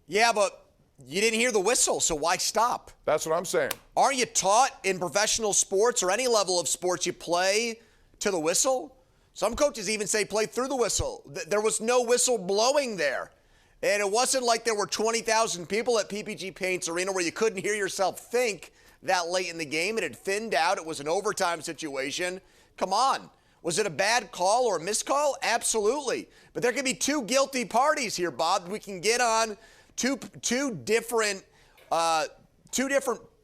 Yeah, but you didn't hear the whistle, so why stop? That's what I'm saying. Aren't you taught in professional sports or any level of sports you play to the whistle? Some coaches even say play through the whistle. There was no whistle blowing there. And it wasn't like there were 20,000 people at PPG Paints Arena where you couldn't hear yourself think that late in the game. It had thinned out. It was an overtime situation. Come on. Was it a bad call or a missed call? Absolutely. But there could be two guilty parties here, Bob. We can get on two different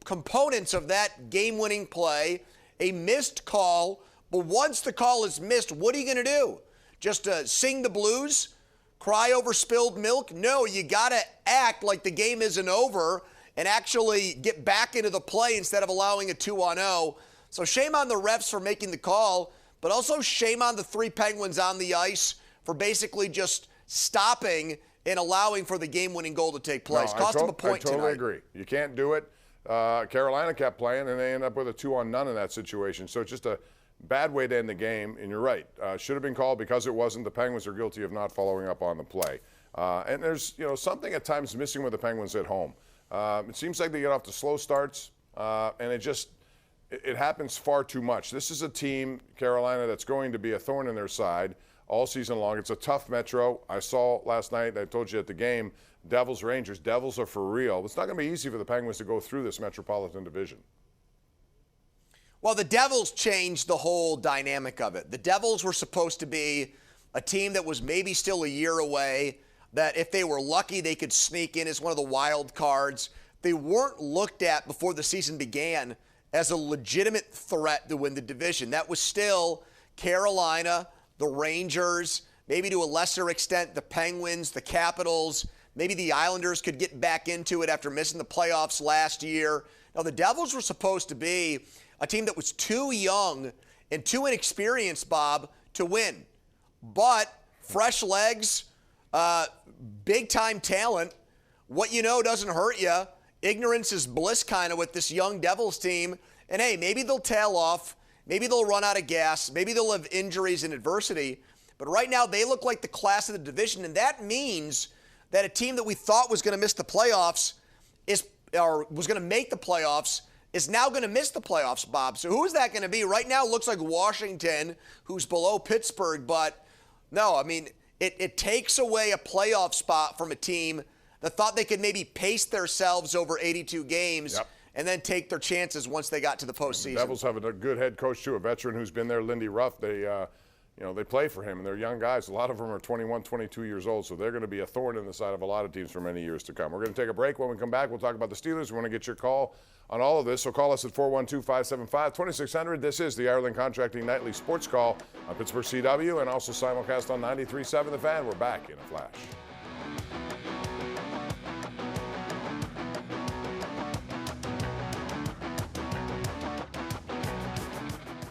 components of that game-winning play. A missed call. But once the call is missed, what are you going to do? Just sing the blues? Cry over spilled milk? No, you got to act like the game isn't over and actually get back into the play instead of allowing a 2-on-0. So shame on the refs for making the call, but also shame on the three Penguins on the ice for basically just stopping and allowing for the game-winning goal to take place. Cost them a point tonight. I totally agree. You can't do it. Carolina kept playing, and they end up with a 2-on-0 in that situation. So it's just a bad way to end the game, and you're right. Should have been called because it wasn't. The Penguins are guilty of not following up on the play. And there's something at times missing with the Penguins at home. It seems like they get off to slow starts, and it happens far too much. This is a team, Carolina, that's going to be a thorn in their side all season long. It's a tough Metro. I saw last night, I told you at the game, Devils-Rangers. Devils are for real. It's not going to be easy for the Penguins to go through this Metropolitan Division. Well, the Devils changed the whole dynamic of it. The Devils were supposed to be a team that was maybe still a year away, that if they were lucky, they could sneak in as one of the wild cards. They weren't looked at before the season began as a legitimate threat to win the division. That was still Carolina, the Rangers, maybe to a lesser extent the Penguins, the Capitals. Maybe the Islanders could get back into it after missing the playoffs last year. Now, the Devils were supposed to be a team that was too young and too inexperienced, Bob, to win. But fresh legs, big-time talent, what you know doesn't hurt you. Ignorance is bliss kind of with this young Devils team. And, hey, maybe they'll tail off. Maybe they'll run out of gas. Maybe they'll have injuries and adversity. But right now they look like the class of the division, and that means that a team that we thought was going to miss the playoffs was going to make the playoffs is now going to miss the playoffs, Bob. So who is that going to be? Right now it looks like Washington, who's below Pittsburgh. But, no, I mean, it takes away a playoff spot from a team that thought they could maybe pace themselves over 82 games and then take their chances once they got to the postseason. The Devils have a good head coach, too, a veteran who's been there, Lindy Ruff. They play for him, and they're young guys. A lot of them are 21, 22 years old, so they're going to be a thorn in the side of a lot of teams for many years to come. We're going to take a break. When we come back, we'll talk about the Steelers. We want to get your call on all of this, so call us at 412-575-2600. This is the Ireland Contracting Nightly Sports Call on Pittsburgh CW and also simulcast on 93.7 The Fan. We're back in a flash.